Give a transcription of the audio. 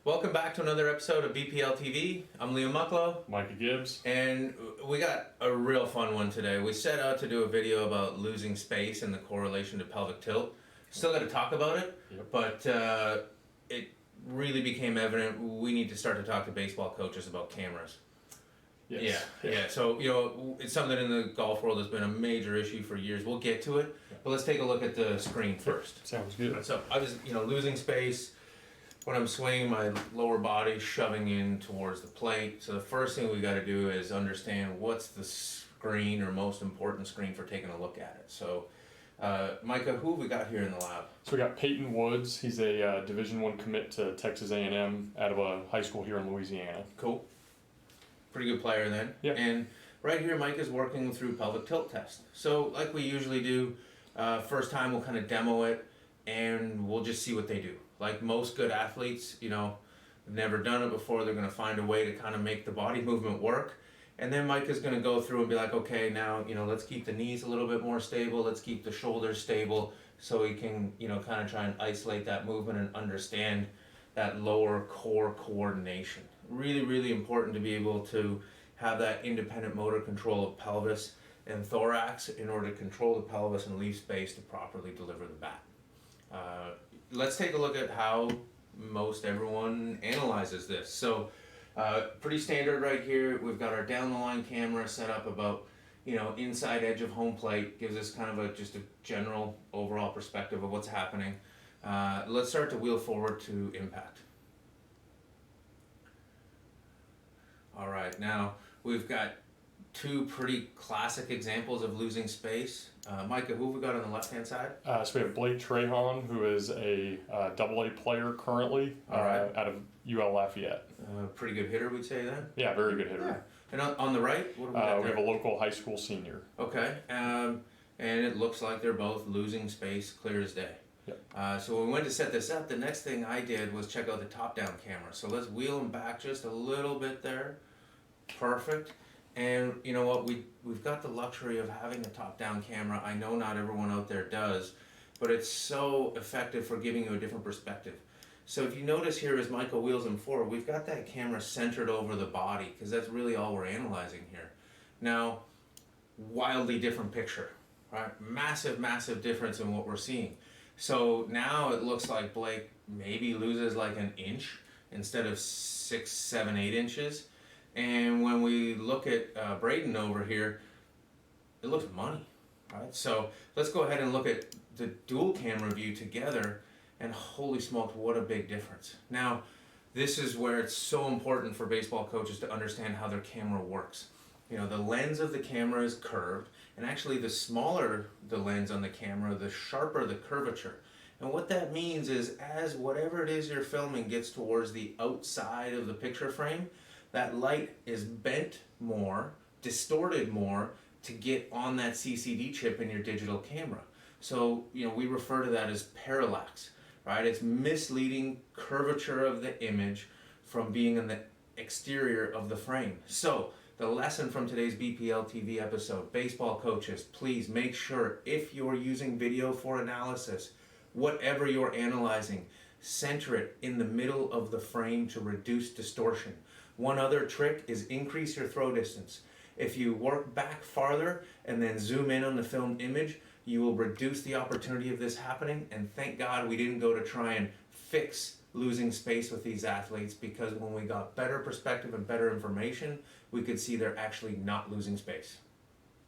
Welcome back to another episode of BPL TV. I'm Liam Mucklow. Micah Gibbs. And we got a real fun one today. We set out to do a video about losing space and the correlation to pelvic tilt. Still got to talk about it, but it really became evident we need to start to talk to baseball coaches about cameras. Yes. Yeah. So, it's something in the golf world that's been a major issue for years. We'll get to it, but let's take a look at the screen first. Sounds good. So I was, losing space when I'm swinging, my lower body shoving in towards the plate. So the first thing we got to do is understand what's the screen or most important screen for taking a look at it. So, Micah, who have we got here in the lab? So we got Peyton Woods. He's a Division I commit to Texas A&M out of a high school here in Louisiana. Cool. Pretty good player then. Yeah. And right here, Mike is working through pelvic tilt test. So like we usually do, first time we'll kind of demo it and we'll just see what they do. Like most good athletes, have never done it before. They're going to find a way to kind of make the body movement work. And then Mike is going to go through and be like, okay, now, let's keep the knees a little bit more stable. Let's keep the shoulders stable so we can, kind of try and isolate that movement and understand that lower core coordination. Really, really important to be able to have that independent motor control of pelvis and thorax in order to control the pelvis and leave space to properly deliver the bat. Let's take a look at how most everyone analyzes this. So pretty standard right here. We've got our down the line camera set up about inside edge of home plate. Gives us kind of just a general overall perspective of what's happening. Let's start to wheel forward to impact. All right, now we've got two pretty classic examples of losing space. Micah, who have we got on the left-hand side? So we have Blake Trahan, who is a AA player currently out of UL Lafayette. Pretty good hitter, we'd say then? Yeah, very good hitter. Yeah. And on the right, what do we got there? We have a local high school senior. Okay, and it looks like they're both losing space clear as day. Yep. So when we went to set this up, the next thing I did was check out the top-down camera. So let's wheel them back just a little bit there. Perfect. And you know what, we've got the luxury of having a top-down camera. I know not everyone out there does, but it's so effective for giving you a different perspective. So if you notice here as Michael wheels them forward, we've got that camera centered over the body because that's really all we're analyzing here. Now, wildly different picture, right? Massive, massive difference in what we're seeing. So now it looks like Blake maybe loses like an inch instead of 6, 7, 8 inches. And when we look at Braden over here, it looks money, right? So let's go ahead and look at the dual camera view together, and holy smokes, what a big difference. Now, this is where it's so important for baseball coaches to understand how their camera works. The lens of the camera is curved, and actually the smaller the lens on the camera, the sharper the curvature. And what that means is as whatever it is you're filming gets towards the outside of the picture frame, that light is bent more, distorted more to get on that CCD chip in your digital camera. So, we refer to that as parallax, right? It's misleading curvature of the image from being in the exterior of the frame. So, the lesson from today's BPL TV episode, baseball coaches, please make sure if you're using video for analysis, whatever you're analyzing, center it in the middle of the frame to reduce distortion. One other trick is increase your throw distance. If you work back farther and then zoom in on the filmed image, you will reduce the opportunity of this happening. And thank God we didn't go to try and fix losing space with these athletes, because when we got better perspective and better information, we could see they're actually not losing space.